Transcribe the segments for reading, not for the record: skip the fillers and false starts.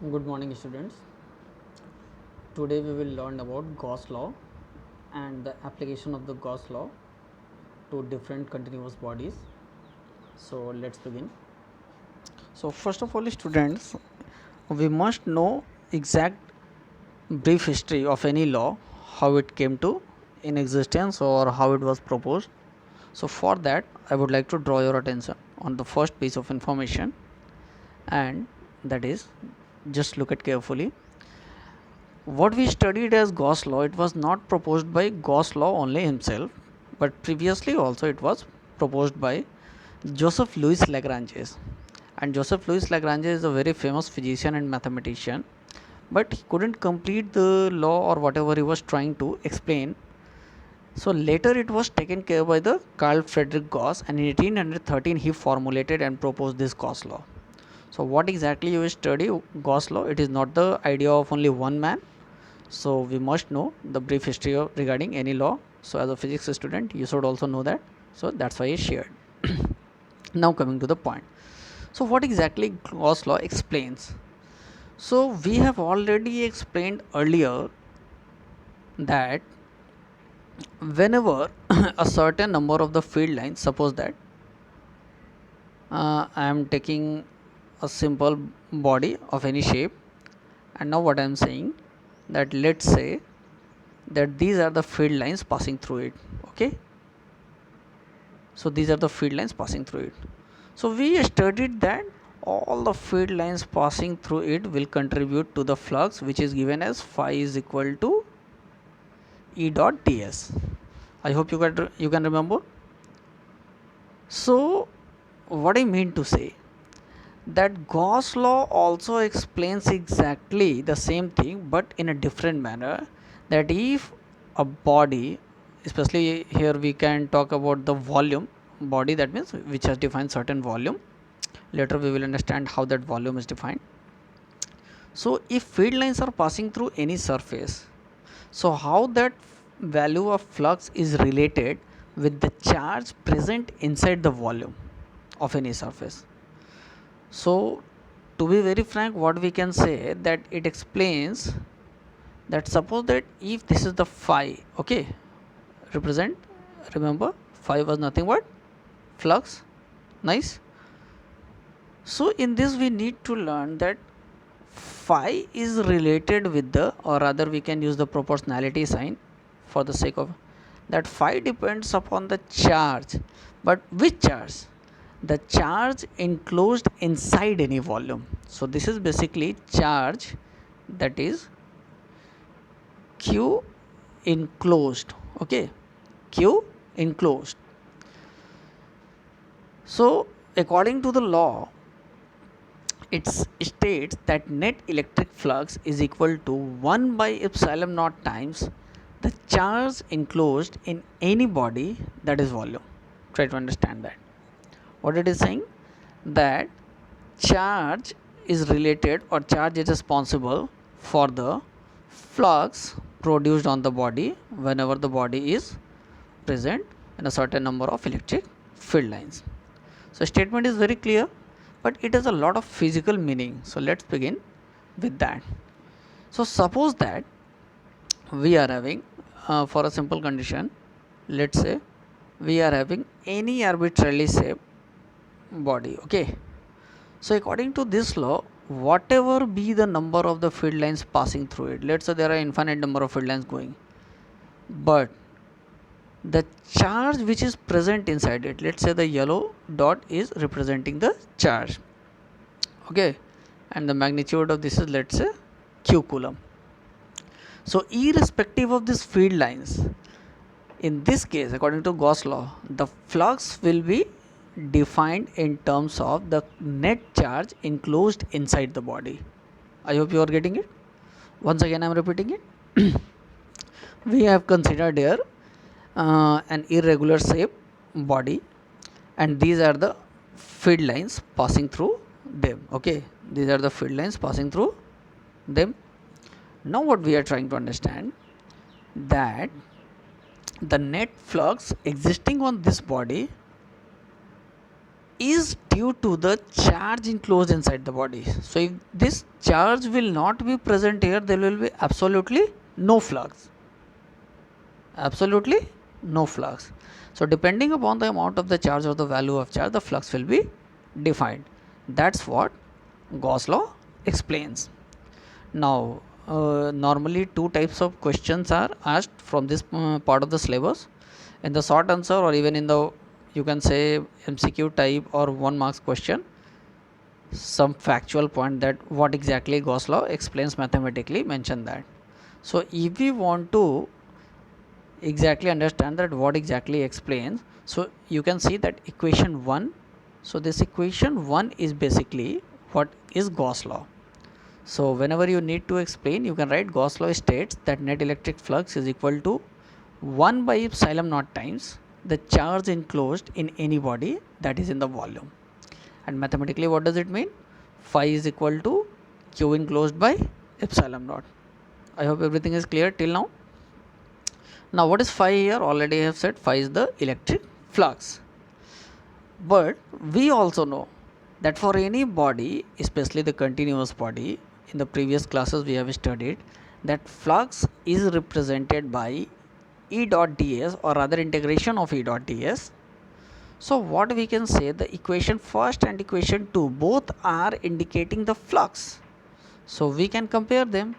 Good morning, students. Today we will learn about Gauss law and the application of the Gauss law to different continuous bodies. So let's begin. So first of all, students, we must know exact brief history of any law, how it came to in existence or how it was proposed. So for that, I would like to draw your attention on the first piece of information, and that is, just look at carefully. What we studied as Gauss law, it was not proposed by Gauss law only himself, but previously also it was proposed by Joseph Louis Lagrange. And Joseph Louis Lagrange is a very famous physician and mathematician, but he couldn't complete the law or whatever he was trying to explain. So later it was taken care by the Carl Friedrich Gauss, and in 1813 he formulated and proposed this Gauss law. So what exactly you study Gauss law? It is not the idea of only one man. So we must know the brief history of regarding any law. So as a physics student, you should also know that. So that's why I shared. Now coming to the point. So what exactly Gauss law explains? So we have already explained earlier that whenever a certain number of the field lines, suppose that I am taking a simple body of any shape, and now what I am saying, that let's say that these are the field lines passing through it. Okay, so these are the field lines passing through it. So we studied that all the field lines passing through it will contribute to the flux, which is given as phi is equal to E dot ds. I hope you can remember. So what I mean to say, that Gauss law also explains exactly the same thing, but in a different manner. That if a body, especially here we can talk about the volume body, that means which has defined certain volume. Later we will understand how that volume is defined. So if field lines are passing through any surface, so how that value of flux is related with the charge present inside the volume of any surface. So to be very frank, what we can say, that it explains that suppose that if this is the phi, okay, represent, remember phi was nothing but flux, nice. So in this we need to learn that phi is related with the, or rather we can use the proportionality sign for the sake of that, phi depends upon the charge, but which charge? The charge enclosed inside any volume. So this is basically charge, that is q enclosed. Okay, q enclosed. So according to the law, it states that net electric flux is equal to 1 by epsilon naught times the charge enclosed in any body, that is volume. Try to understand that. What it is saying, that charge is related, or charge is responsible for the flux produced on the body whenever the body is present in a certain number of electric field lines. So statement is very clear, but it has a lot of physical meaning. So let's begin with that. So suppose that we are having for a simple condition, let's say we are having any arbitrarily shaped body. Okay, so according to this law, whatever be the number of the field lines passing through it, let's say there are infinite number of field lines going, but the charge which is present inside it, let's say the yellow dot is representing the charge. Okay, and the magnitude of this is, let's say, q coulomb. So irrespective of these field lines, in this case according to Gauss law, the flux will be defined in terms of the net charge enclosed inside the body. I hope you are getting it. Once again I am repeating it. We have considered here an irregular shape body, and these are the field lines passing through them. Okay, these are the field lines passing through them. Now what we are trying to understand, that the net flux existing on this body is due to the charge enclosed inside the body. So if this charge will not be present here, there will be absolutely no flux. Absolutely no flux. So depending upon the amount of the charge or the value of charge, the flux will be defined. That's what Gauss law explains. Now normally two types of questions are asked from this part of the syllabus. In the short answer, or even in the, you can say, MCQ type or 1 marks question, some factual point that what exactly Gauss law explains mathematically, mention that. So if we want to exactly understand that what exactly explains, so you can see that equation 1. So this equation 1 is basically what is Gauss law. So whenever you need to explain, you can write Gauss law states that net electric flux is equal to 1 by epsilon naught times the charge enclosed in any body, that is in the volume. And mathematically what does it mean? Phi is equal to Q enclosed by epsilon naught. I hope everything is clear till now. Now what is phi here? Already I have said phi is the electric flux. But we also know that for any body, especially the continuous body, in the previous classes we have studied that flux is represented by E dot ds, or rather integration of E dot ds. So what we can say, the equation first and equation 2 both are indicating the flux. So we can compare them.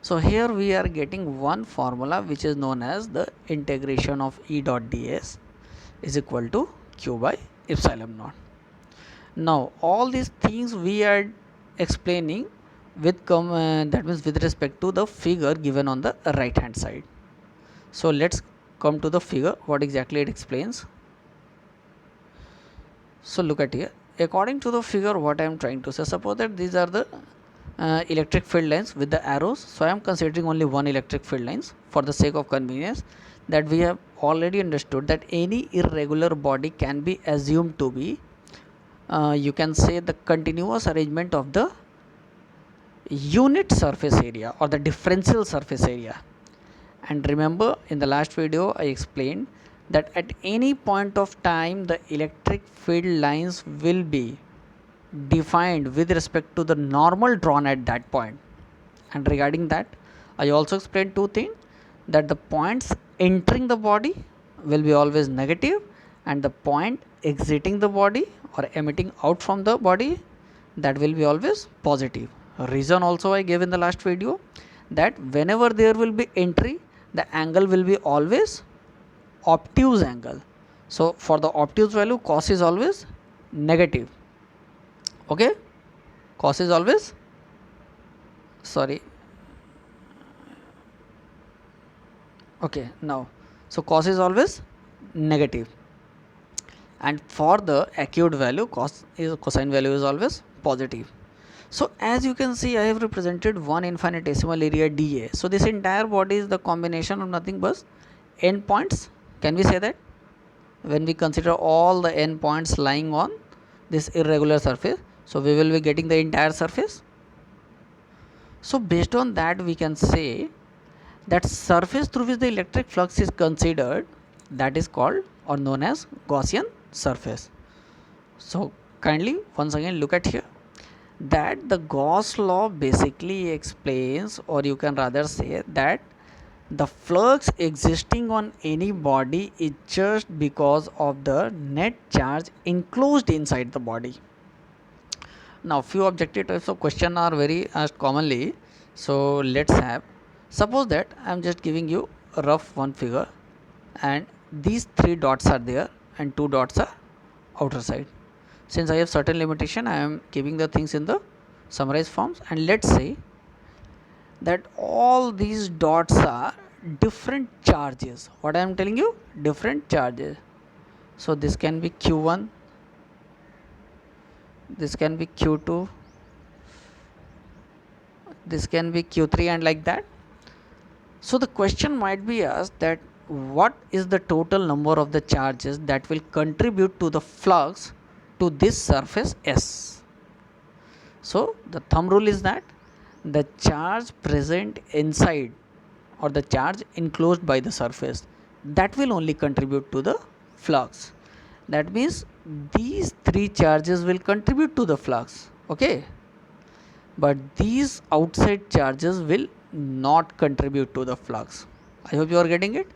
So here we are getting one formula which is known as the integration of E dot ds is equal to Q by epsilon naught. Now all these things we are explaining with that means with respect to the figure given on the right hand side. So let's come to the figure, what exactly it explains. So look at here, according to the figure, what I am trying to say, suppose that these are the electric field lines with the arrows. So I am considering only one electric field lines for the sake of convenience, that we have already understood that any irregular body can be assumed to be you can say the continuous arrangement of the unit surface area or the differential surface area. And remember, in the last video I explained that at any point of time the electric field lines will be defined with respect to the normal drawn at that point. And regarding that, I also explained two things, that the points entering the body will be always negative and the point exiting the body or emitting out from the body, that will be always positive. Reason also I gave in the last video, that whenever there will be entry, the angle will be always obtuse angle. So for the obtuse value, cos is always negative. Okay, cos is always, sorry, okay, now so cos is always negative, and for the acute value, cosine value is always positive. So as you can see, I have represented one infinitesimal area dA. So this entire body is the combination of nothing but n points. Can we say that? When we consider all the n points lying on this irregular surface, so we will be getting the entire surface. So based on that, we can say that surface through which the electric flux is considered, that is called or known as Gaussian surface. So kindly once again look at here, that the Gauss law basically explains, or you can rather say that the flux existing on any body is just because of the net charge enclosed inside the body. Now few objective types of question are very asked commonly. So let's have, suppose that I am just giving you a rough one figure and these three dots are there and two dots are outer side. Since I have certain limitation, I am keeping the things in the summarized forms, and let's say that all these dots are different charges. What I am telling you, different charges. So this can be Q1, this can be Q2, this can be Q3, and like that. So the question might be asked that what is the total number of the charges that will contribute to the flux to this surface S. So the thumb rule is that the charge present inside or the charge enclosed by the surface, that will only contribute to the flux. That means these three charges will contribute to the flux, okay, but these outside charges will not contribute to the flux. I hope you are getting it.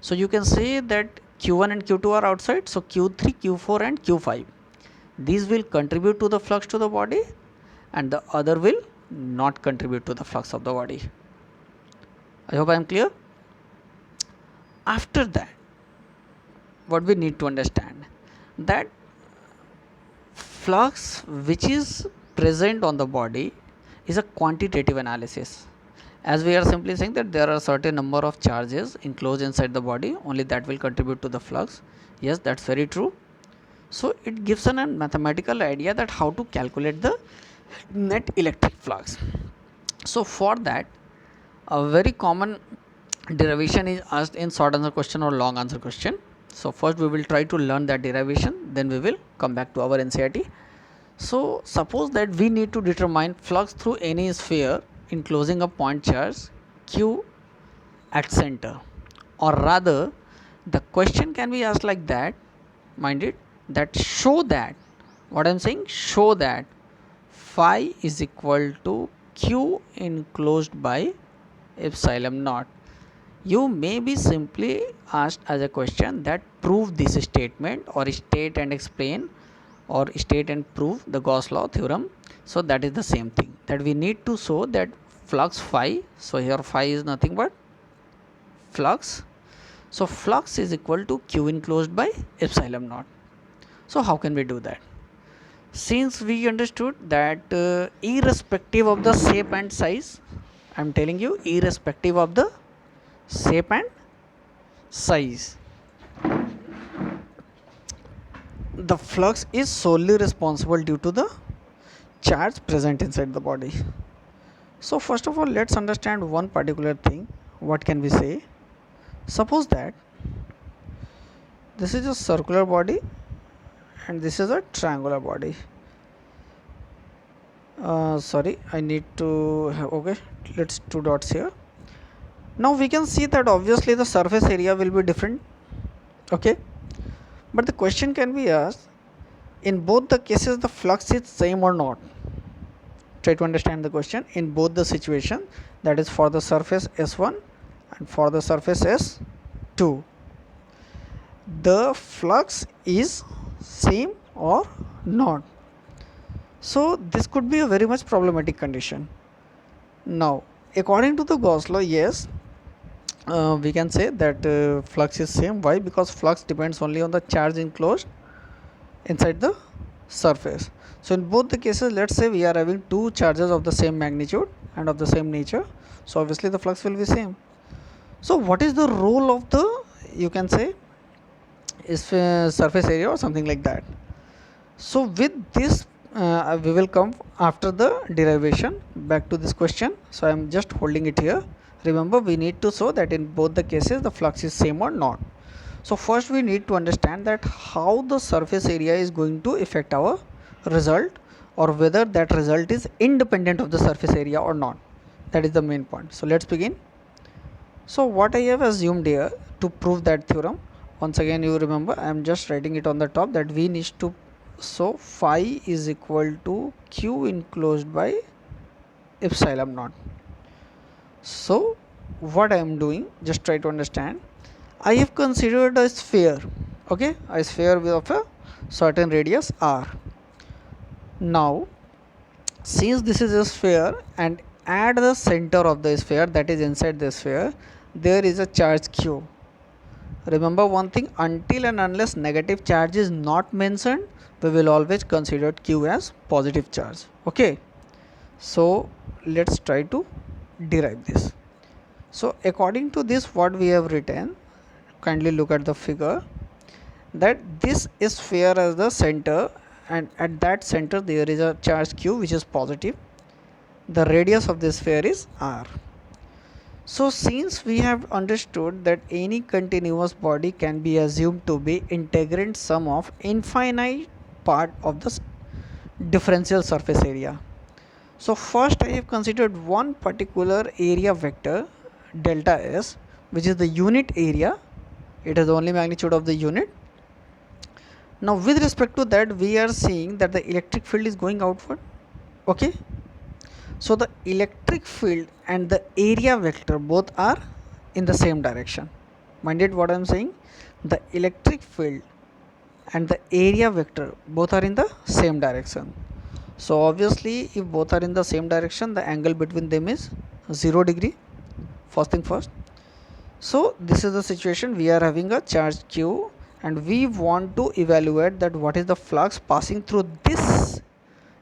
So you can say that Q1 and Q2 are outside, so Q3, Q4 and Q5, these will contribute to the flux to the body, and the other will not contribute to the flux of the body. I hope I am clear. After that, what we need to understand, that flux which is present on the body is a quantitative analysis, as we are simply saying that there are certain number of charges enclosed inside the body, only that will contribute to the flux. Yes, that's very true. So it gives an a mathematical idea that how to calculate the net electric flux. So for that, a very common derivation is asked in short answer question or long answer question. So first we will try to learn that derivation, then we will come back to our NCERT. So suppose that we need to determine flux through any sphere enclosing a point charge Q at center, or rather the question can be asked like that, mind it, that show that, what I am saying, show that phi is equal to Q enclosed by epsilon naught. You may be simply asked as a question that prove this statement, or state and explain, or state and prove the Gauss law theorem. So that is the same thing, that we need to show that flux phi, so here phi is nothing but flux, so flux is equal to Q enclosed by epsilon naught. So how can we do that? Since we understood that irrespective of the shape and size, I am telling you, irrespective of the shape and size, the flux is solely responsible due to the charge present inside the body. So first of all, let's understand one particular thing. What can we say? Suppose that this is a circular body and this is a triangular body. Sorry, I need to have, okay, let's two dots here. Now we can see that obviously the surface area will be different, okay, but the question can be asked, in both the cases the flux is same or not. Try to understand the question. In both the situation, that is for the surface S1 and for the surface S2, the flux is same or not. So this could be a very much problematic condition. Now according to the Gauss law, yes, we can say that flux is same. Why? Because flux depends only on the charge enclosed inside the surface. So in both the cases, let's say we are having two charges of the same magnitude and of the same nature, so obviously the flux will be same. So what is the role of the, you can say, is surface area or something like that. So with this we will come after the derivation. Back to this question, so I am just holding it here. Remember, we need to show that in both the cases the flux is same or not. So first we need to understand that how the surface area is going to affect our result, or whether that result is independent of the surface area or not. That is the main point. So let's begin. So what I have assumed here to prove that theorem, once again you remember, I am just writing it on the top, that we need to show phi is equal to Q enclosed by epsilon naught. So what I am doing, just try to understand. I have considered a sphere, okay, a sphere of a certain radius r. Now since this is a sphere, and at the center of the sphere, that is inside the sphere, there is a charge Q. Remember one thing, until and unless negative charge is not mentioned, we will always consider Q as positive charge, okay. So let's try to derive this. So according to this, what we have written, kindly look at the figure, that this is sphere as the center, and at that center there is a charge Q which is positive. The radius of this sphere is r. So since we have understood that any continuous body can be assumed to be integrand sum of infinite part of the differential surface area, so first I have considered one particular area vector delta S, which is the unit area. It is the only magnitude of the unit. Now with respect to that, we are seeing that the electric field is going outward. Okay, so the electric field and the area vector both are in the same direction. Mind it what I am saying, the electric field and the area vector both are in the same direction. So obviously if both are in the same direction, the angle between them is 0 degree, first thing first. So this is the situation, we are having a charge q and we want to evaluate that what is the flux passing through this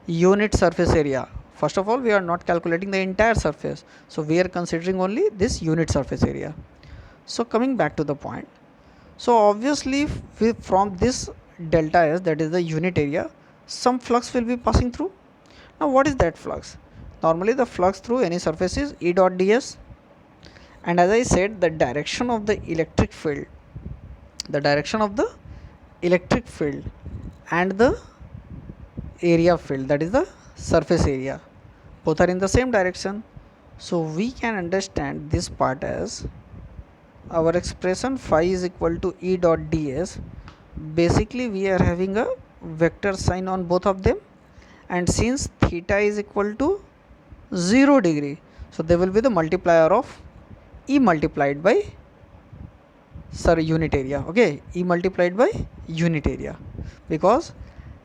unit surface area. First of all, we are not calculating the entire surface, so we are considering only this unit surface area. So coming back to the point, so obviously from this delta S, that is the unit area, some flux will be passing through. Now what is that flux? Normally the flux through any surface is E dot ds, and as I said, the direction of the electric field, and the area field, that is the surface area, both are in the same direction. So we can understand this part as our expression phi is equal to E dot ds. Basically we are having a vector sign on both of them, and since theta is equal to 0 degree, so there will be the multiplier of E multiplied by unit area. Okay, E multiplied by unit area, because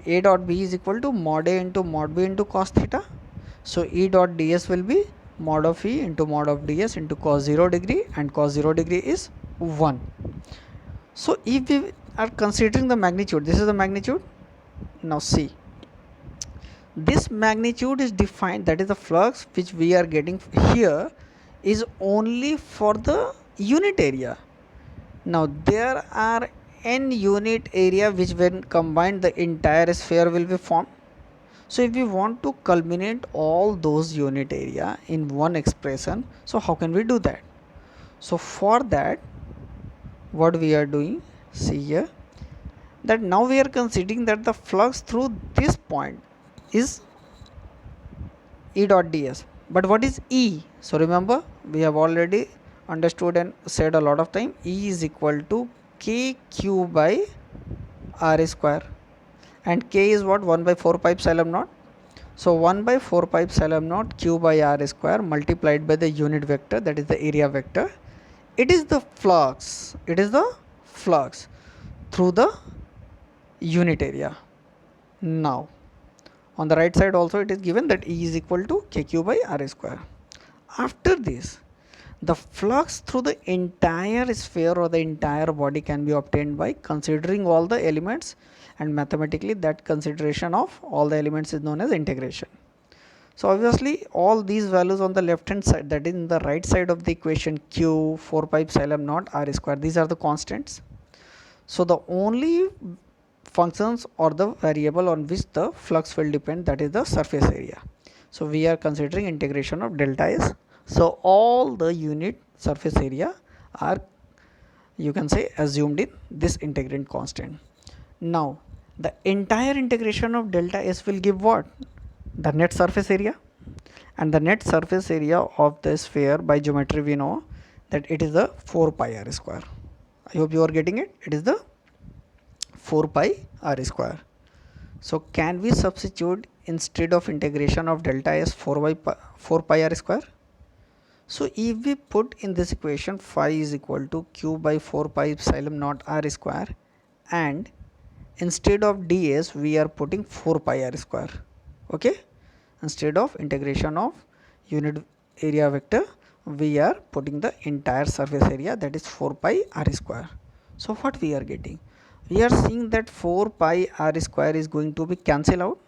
A dot B is equal to mod A into mod B into cos theta. So E dot ds will be mod of E into mod of ds into cos 0 degree, and cos 0 degree is 1. So if we are considering the magnitude, this is the magnitude. Now see, this magnitude is defined, that is the flux which we are getting here is only for the unit area. Now there are n unit area which when combined the entire sphere will be formed. So if we want to culminate all those unit area in one expression, so how can we do that? So for that, what we are doing, see here, that now we are considering that the flux through this point is E dot ds. But what is E? So remember, we have already understood and said a lot of time, E is equal to kq by r square, and k is what? 1 by 4 pi epsilon naught. So 1 by 4 pi epsilon naught q by r square multiplied by the unit vector, that is the area vector. It is the flux, through the unit area. Now on the right side also it is given that E is equal to kq by r square. After this, the flux through the entire sphere or the entire body can be obtained by considering all the elements, and mathematically that consideration of all the elements is known as integration. So obviously all these values on the left hand side, that is in the right side of the equation, q, 4 pi epsilon naught r square, these are the constants. So the only functions or the variable on which the flux will depend, that is the surface area. So we are considering integration of delta S. So all the unit surface area are, you can say, assumed in this integrand constant. Now the entire integration of delta S will give what? The net surface area, and the net surface area of the sphere by geometry we know that it is the 4 pi r square. I hope you are getting it. It is the 4 pi r square. So can we substitute instead of integration of delta S 4 pi r square? So if we put in this equation phi is equal to q by 4 pi epsilon naught r square, and instead of ds we are putting 4 pi r square. Okay, instead of integration of unit area vector we are putting the entire surface area, that is 4 pi r square. So what we are getting? We are seeing that 4 pi r square is going to be cancelled out.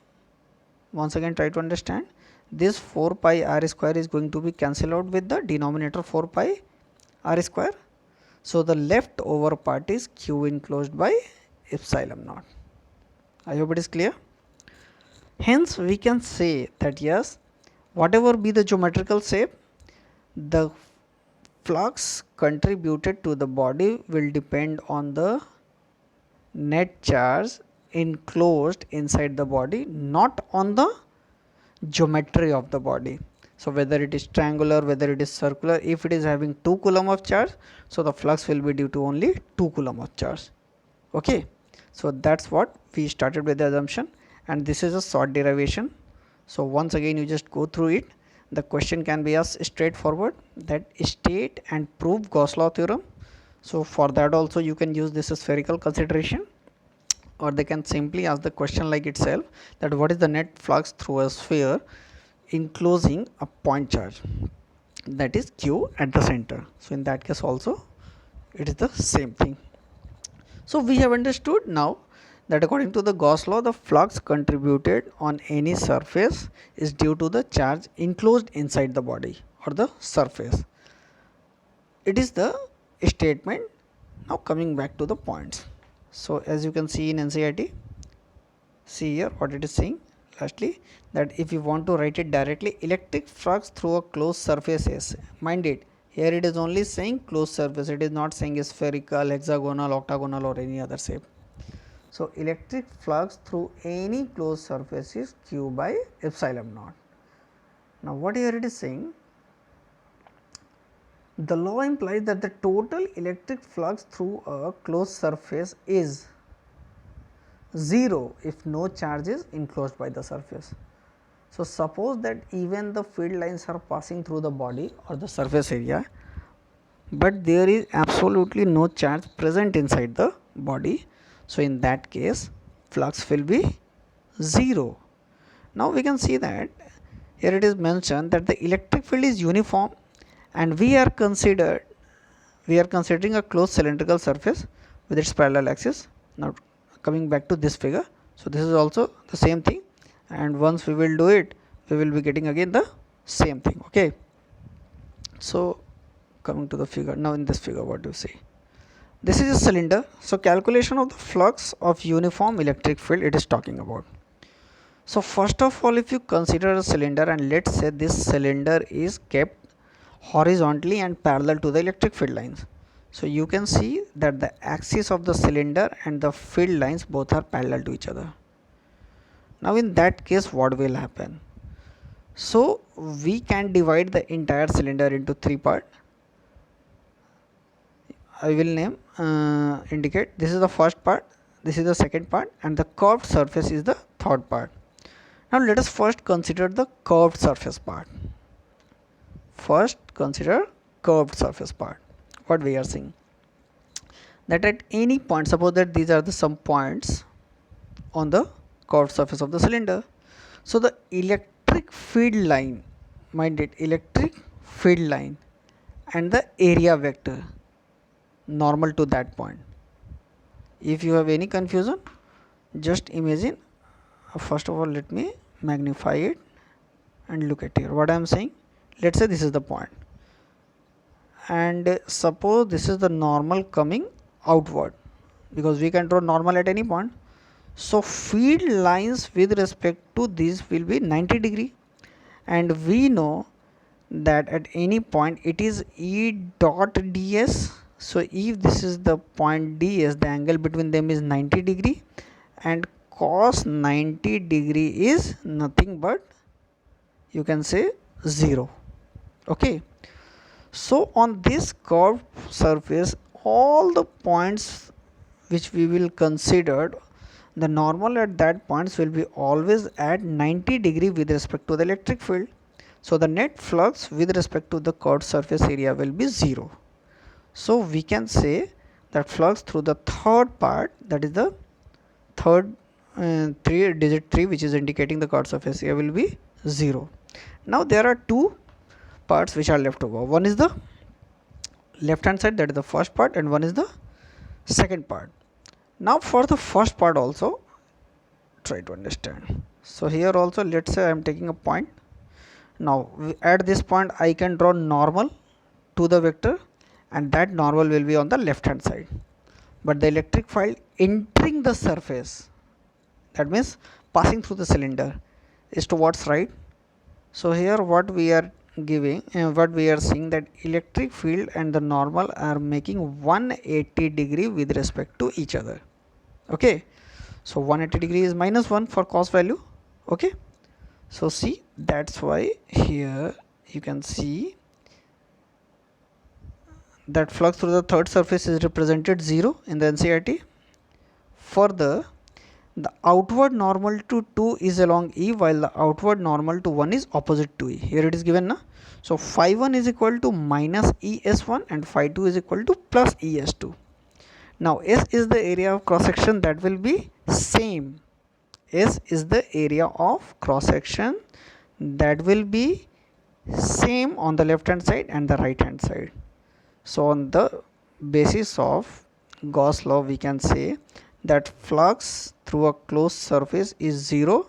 Once again try to understand, this 4 pi r square is going to be cancelled out with the denominator 4 pi r square. So the left over part is q enclosed by epsilon naught. I hope it is clear. Hence we can say that yes, whatever be the geometrical shape, the flux contributed to the body will depend on the net charge enclosed inside the body, not on the geometry of the body. So whether it is triangular, whether it is circular, if it is having 2 coulomb of charge, so the flux will be due to only 2 coulomb of charge. Okay, So that's what we started with the assumption, and this is a short derivation. So once again you just go through it. The question can be as straightforward that state and prove Gauss law theorem. So for that also you can use this spherical consideration, or they can simply ask the question like itself, that what is the net flux through a sphere enclosing a point charge, that is q at the center. So in that case also it is the same thing. So we have understood now that according to the Gauss law, the flux contributed on any surface is due to the charge enclosed inside the body or the surface. It is the statement. Now coming back to the points. So as you can see in NCERT, see here what it is saying. Lastly, that if you want to write it directly, electric flux through a closed surface is, mind it, here it is only saying closed surface, it is not saying spherical, hexagonal, octagonal or any other shape. So electric flux through any closed surface is q by epsilon naught. Now what here it is saying, the law implies that the total electric flux through a closed surface is 0 if no charge is enclosed by the surface. So suppose that even the field lines are passing through the body or the surface area, but there is absolutely no charge present inside the body. So in that case flux will be 0. Now we can see that here it is mentioned that the electric field is uniform, and we are considering a closed cylindrical surface with its parallel axis. Now coming back to this figure, so this is also the same thing, and once we will do it, we will be getting again the same thing. Okay, so coming to the figure, now in this figure what do you see, this is a cylinder. So calculation of the flux of uniform electric field it is talking about. So first of all, if you consider a cylinder, and let's say this cylinder is kept horizontally and parallel to the electric field lines. So you can see that the axis of the cylinder and the field lines both are parallel to each other. Now in that case what will happen? So we can divide the entire cylinder into three parts. I will name indicate, this is the first part, this is the second part, and the curved surface is the third part. Now let us first consider the curved surface part. First consider curved surface part. What we are seeing, that at any point, suppose that these are the some points on the curved surface of the cylinder. So the electric field line, mind it, electric field line and the area vector normal to that point. If you have any confusion, just imagine, first of all let me magnify it and look at here what I am saying. Let's say this is the point, and suppose this is the normal coming outward, because we can draw normal at any point. So field lines with respect to this will be 90 degree, and we know that at any point it is E dot ds. So if this is the point ds, the angle between them is 90 degree, and cos 90 degree is nothing but, you can say, 0. Okay, so on this curved surface, all the points which we will consider, the normal at that points will be always at 90 degree with respect to the electric field. So the net flux with respect to the curved surface area will be 0. So we can say that flux through the third part, that is the third 3-digit tree which is indicating the curved surface area, will be 0. Now there are two parts which are left over. One is the left hand side, that is the first part, and one is the second part. Now for the first part also try to understand. So here also let's say I am taking a point. Now at this point I can draw normal to the vector, and that normal will be on the left hand side, but the electric field entering the surface, that means passing through the cylinder, is towards right. So here what we are giving, what we are seeing, that electric field and the normal are making 180 degree with respect to each other. Okay, so 180 degree is -1 for cos value. Okay, so see, that's why here you can see that flux through the third surface is represented 0 in the NCERT. Further, the outward normal to 2 is along E, while the outward normal to 1 is opposite to E. Here it is given na. So phi 1 is equal to minus ES1 and phi 2 is equal to plus ES2. Now S is the area of cross section that will be same. S is the area of cross section that will be same on the left hand side and the right hand side. So on the basis of Gauss law, we can say that flux through a closed surface is 0.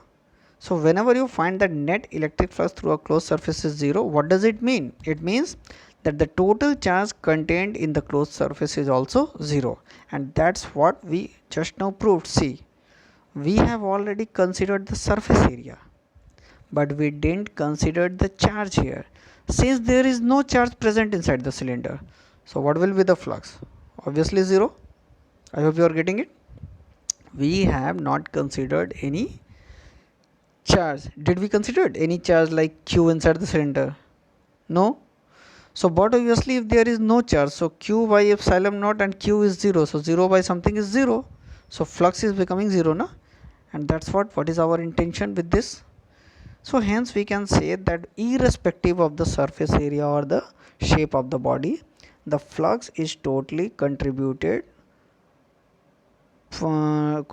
So whenever you find that net electric flux through a closed surface is 0, what does it mean? It means that the total charge contained in the closed surface is also 0, and that's what we just now proved. See, we have already considered the surface area, but we didn't consider the charge here, since there is no charge present inside the cylinder. So what will be the flux? Obviously 0. I hope you are getting it. We have not considered any charge. Did we consider any charge like Q inside the cylinder? No. So but obviously if there is no charge, so Q by epsilon naught and Q is 0, so 0 by something is 0, so flux is becoming 0 na, and that's what is our intention with this. So hence we can say that irrespective of the surface area or the shape of the body, the flux is totally contributed for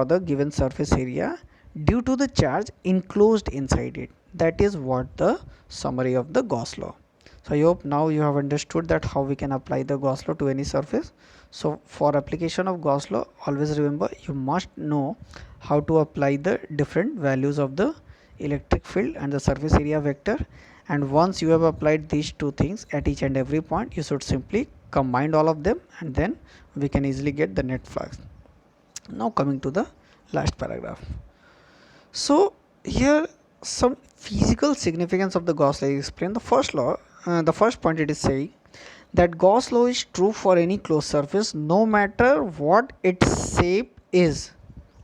the given surface area due to the charge enclosed inside it. That is what the summary of the Gauss law. So I hope now you have understood that how we can apply the Gauss law to any surface. So for application of Gauss law, always remember you must know how to apply the different values of the electric field and the surface area vector, and once you have applied these two things at each and every point, you should simply combine all of them, and then we can easily get the net flux. Now coming to the last paragraph. So here some physical significance of the Gauss law is explained. The first point it is saying that Gauss law is true for any closed surface no matter what its shape is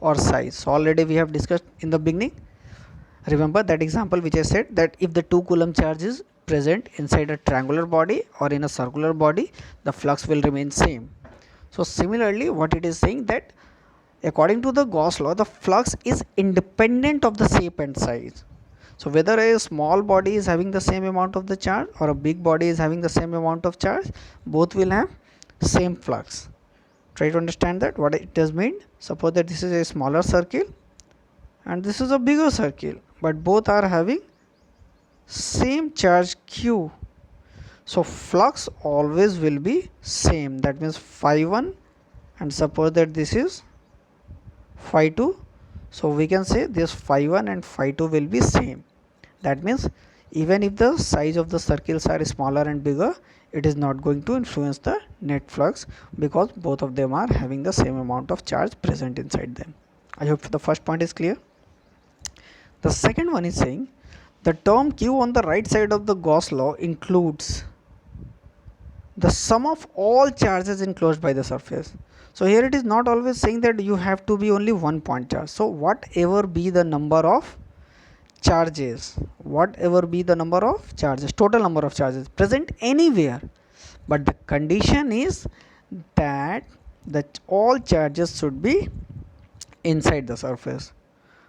or size. So already we have discussed in the beginning. Remember that example which I said, that if the 2 coulomb charge is present inside a triangular body or in a circular body, the flux will remain same. So similarly what it is saying, that according to the Gauss law, the flux is independent of the shape and size. So whether a small body is having the same amount of the charge or a big body is having the same amount of charge, both will have same flux. Try to understand that what it does mean. Suppose that this is a smaller circle and this is a bigger circle, but both are having same charge Q. So flux always will be same. That means phi 1, and suppose that this is phi 2. So we can say this phi 1 and phi 2 will be same. That means even if the size of the circles are smaller and bigger, it is not going to influence the net flux, because both of them are having the same amount of charge present inside them. I hope the first point is clear. The second one is saying the term Q on the right side of the Gauss law includes the sum of all charges enclosed by the surface. So here it is not always saying that you have to be only one point charge. So whatever be the number of charges, total number of charges present anywhere, but the condition is that all charges should be inside the surface.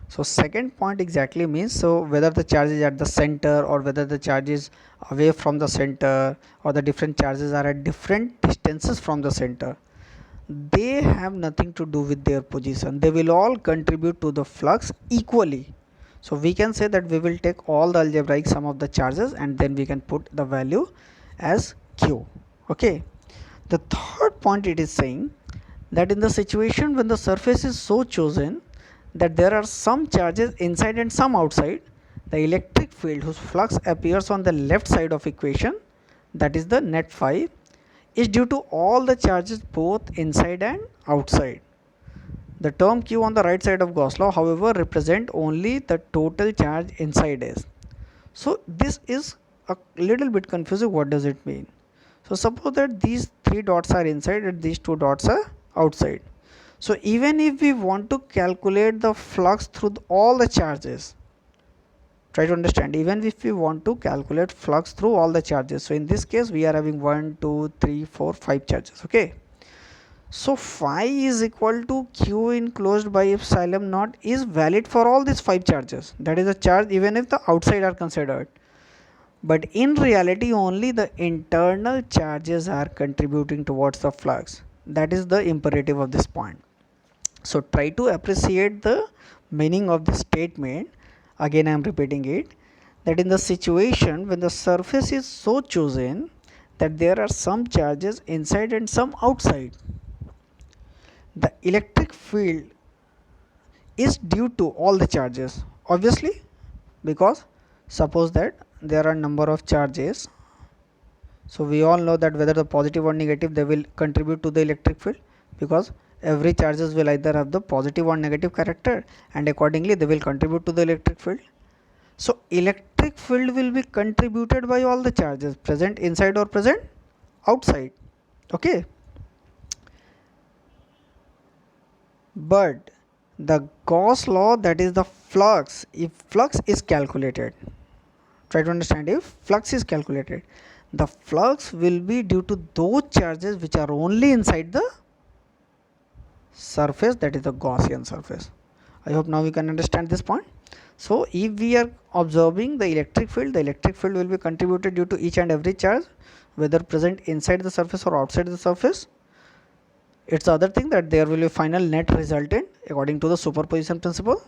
So second point exactly means, so whether the charge is at the center or whether the charge is away from the center, or the different charges are at different distances from the center, they have nothing to do with their position. They will all contribute to the flux equally. So we can say that we will take all the algebraic sum of the charges and then we can put the value as Q. Okay. The third point it is saying that in the situation when the surface is so chosen that there are some charges inside and some outside, the electric field whose flux appears on the left side of equation, that is the net phi, is due to all the charges both inside and outside. The term Q on the right side of Gauss law, however, represent only the total charge inside S. So this is a little bit confusing. What does it mean? So suppose that these 3 dots are inside and these 2 dots are outside. So even if we want to calculate the flux through all the charges, try to understand, even if we want to calculate flux through all the charges, so in this case we are having 1, 2, 3, 4, 5 charges. Okay. So phi is equal to q enclosed by epsilon naught is valid for all these 5 charges. That is a charge even if the outside are considered. But in reality only the internal charges are contributing towards the flux. That is the imperative of this point. So try to appreciate the meaning of the statement. Again I am repeating it, that in the situation when the surface is so chosen that there are some charges inside and some outside, the electric field is due to all the charges, obviously, because suppose that there are number of charges. So we all know that whether the positive or negative, they will contribute to the electric field, because every charges will either have the positive or negative character, and accordingly they will contribute to the electric field. So electric field will be contributed by all the charges present inside or present outside. Okay, but the Gauss law, that is the flux, if flux is calculated, try to understand, if flux is calculated, the flux will be due to those charges which are only inside the surface, that is the Gaussian surface. I hope now we can understand this point. So if we are observing the electric field will be contributed due to each and every charge, whether present inside the surface or outside the surface. It's the other thing that there will be final net resultant according to the superposition principle.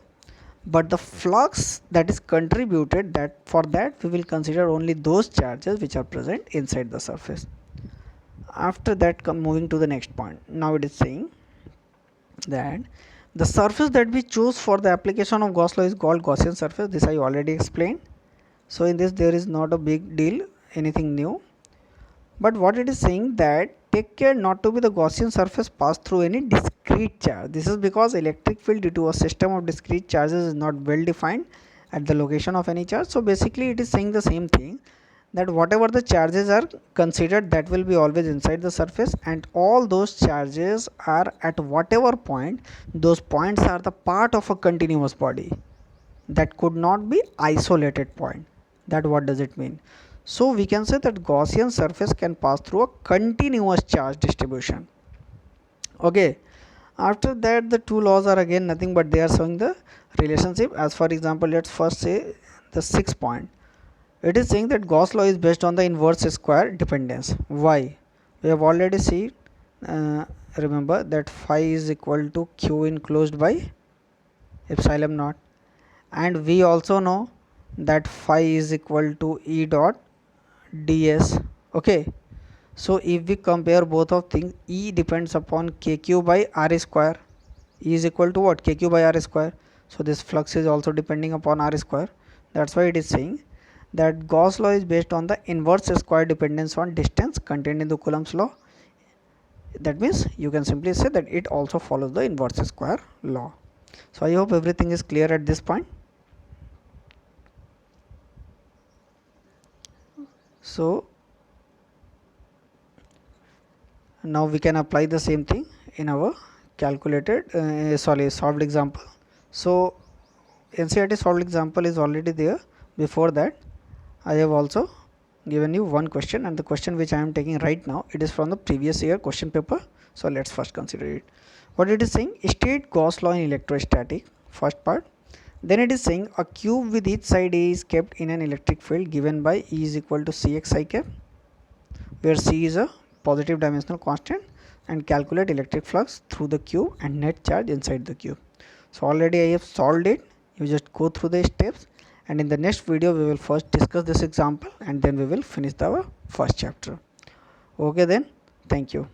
But the flux that is contributed, that for that we will consider only those charges which are present inside the surface. After that, moving to the next point. Now it is saying that the surface that we choose for the application of Gauss law is called Gaussian surface. This I already explained. So in this there is not a big deal, anything new. But what it is saying, that take care not to be the Gaussian surface pass through any discrete charge. This is because electric field due to a system of discrete charges is not well defined at the location of any charge. So basically it is saying the same thing, that whatever the charges are considered, that will be always inside the surface, and all those charges are at whatever point, those points are the part of a continuous body, that could not be isolated point. That what does it mean? So we can say that Gaussian surface can pass through a continuous charge distribution. Okay, after that the two laws are again nothing but they are showing the relationship. As for example, let's first say the 6th point. It is saying that Gauss law is based on the inverse square dependence. Why? We have already seen, remember that phi is equal to q enclosed by epsilon naught, and we also know that phi is equal to E dot ds. Okay, so if we compare both of things, E depends upon kq by r square. E is equal to what? Kq by r square. So this flux is also depending upon r square. That's why it is saying that Gauss law is based on the inverse square dependence on distance contained in the Coulomb's law. That means you can simply say that it also follows the inverse square law. So I hope everything is clear at this point. So now we can apply the same thing in our calculated solved example. So NCERT solved example is already there. Before that, I have also given you one question, and the question which I am taking right now, it is from the previous year question paper. So let's first consider it. What it is saying, state Gauss law in electrostatic, first part. Then it is saying a cube with each side A is kept in an electric field given by E is equal to Cx I cap, where C is a positive dimensional constant, and calculate electric flux through the cube and net charge inside the cube. So already I have solved it. You just go through the steps, and in the next video we will first discuss this example, and then we will finish our first chapter. Okay then, thank you.